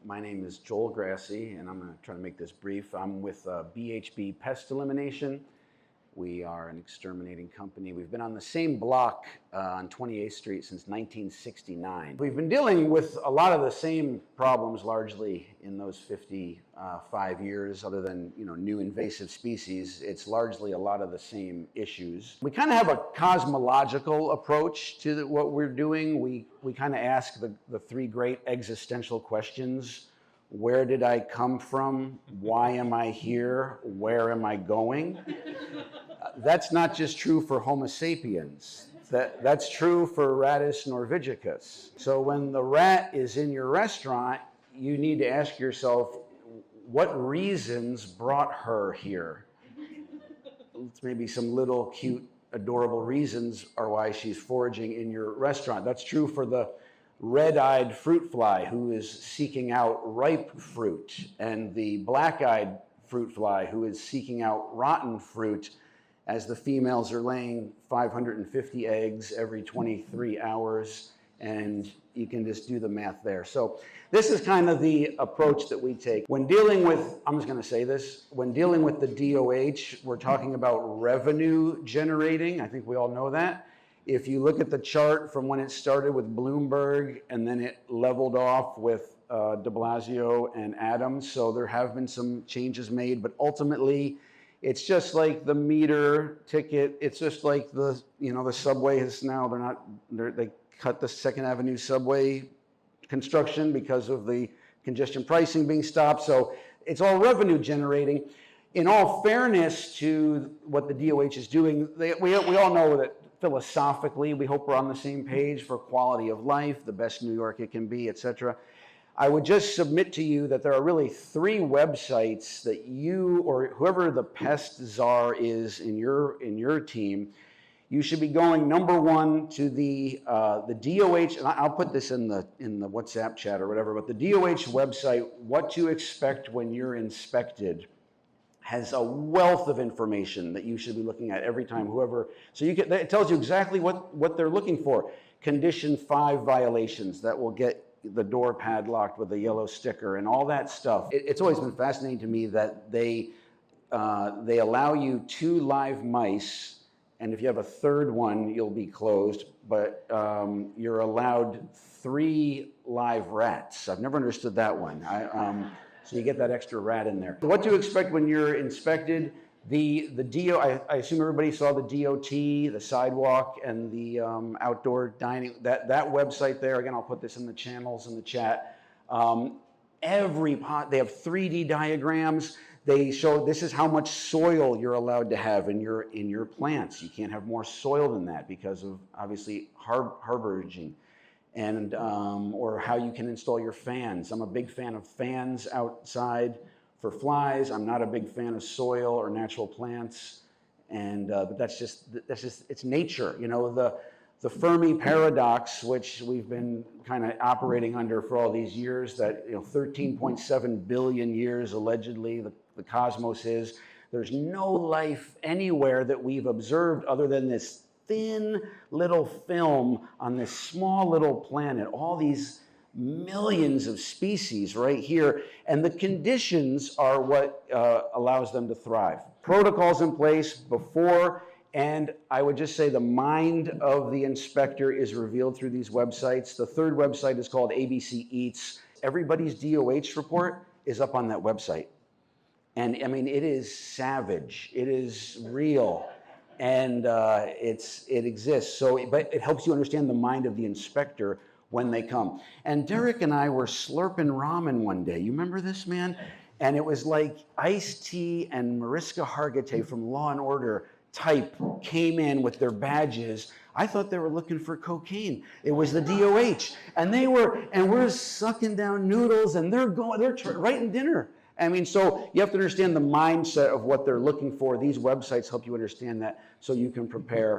My name is Joel Grassi, and I'm going to try to make this brief. I'm with BHB Pest Elimination. We are an exterminating company. We've been on the same block on 28th Street since 1969. We've been dealing with a lot of the same problems largely in those 55 years, other than new invasive species. It's largely a lot of the same issues. We kind of have a cosmological approach to what we're doing. We kind of ask the three great existential questions. Where did I come from? Why am I here? Where am I going? That's not just true for Homo sapiens. That's true for Rattus norvegicus. So when the rat is in your restaurant, you need to ask yourself, what reasons brought her here? Maybe some little cute, adorable reasons are why she's foraging in your restaurant. That's true for the red-eyed fruit fly who is seeking out ripe fruit, and the black-eyed fruit fly who is seeking out rotten fruit, as the females are laying 550 eggs every 23 hours, and you can just do the math there. So this is kind of the approach that we take. When dealing with, I'm just gonna say this, when dealing with the DOH, we're talking about revenue generating. I think we all know that. If you look at the chart from when it started with Bloomberg and then it leveled off with de Blasio and Adams, so there have been some changes made, but ultimately it's just like the meter ticket. It's just like the subway is now, they cut the Second Avenue subway construction because of the congestion pricing being stopped. So it's all revenue generating. In all fairness to what the DOH is doing, we all know that philosophically, we hope we're on the same page for quality of life, the best New York it can be, etc. I would just submit to you that there are really three websites that you or whoever the pest czar is in your team, you should be going, number one, to the DOH, and I'll put this in the WhatsApp chat or whatever, but the DOH website, What to Expect When You're Inspected, has a wealth of information that you should be looking at every time, it tells you exactly what they're looking for. Condition 5 violations that will get the door padlocked with a yellow sticker and all that stuff. It's always been fascinating to me that they allow you 2 live mice, and if you have a third one, you'll be closed, but you're allowed 3 live rats. I've never understood that one. So you get that extra rat in there. What to expect when you're inspected. The I assume everybody saw the DOT, the sidewalk, and the outdoor dining. That website there, again, I'll put this in the channels in the chat. Every pot, they have 3D diagrams. They show this is how much soil you're allowed to have in your plants. You can't have more soil than that because of, obviously, harboraging. And or how you can install your fans. I'm a big fan of fans outside for flies. I'm not a big fan of soil or natural plants, and but that's just it's nature. The Fermi paradox, which we've been kind of operating under for all these years, that 13.7 billion years allegedly the cosmos is. There's no life anywhere that we've observed other than this thin little film on this small little planet, all these millions of species right here, and the conditions are what allows them to thrive. Protocols in place before, and I would just say the mind of the inspector is revealed through these websites. The third website is called ABC Eats. Everybody's DOH report is up on that website. And I mean, it is savage, it is real. And it exists. But it helps you understand the mind of the inspector when they come. And Derek and I were slurping ramen one day. You remember this, man? And it was like Ice-T and Mariska Hargitay from Law and Order type came in with their badges. I thought they were looking for cocaine. It was the DOH, and we're sucking down noodles, and they're writing dinner. I mean, so you have to understand the mindset of what they're looking for. These websites help you understand that so you can prepare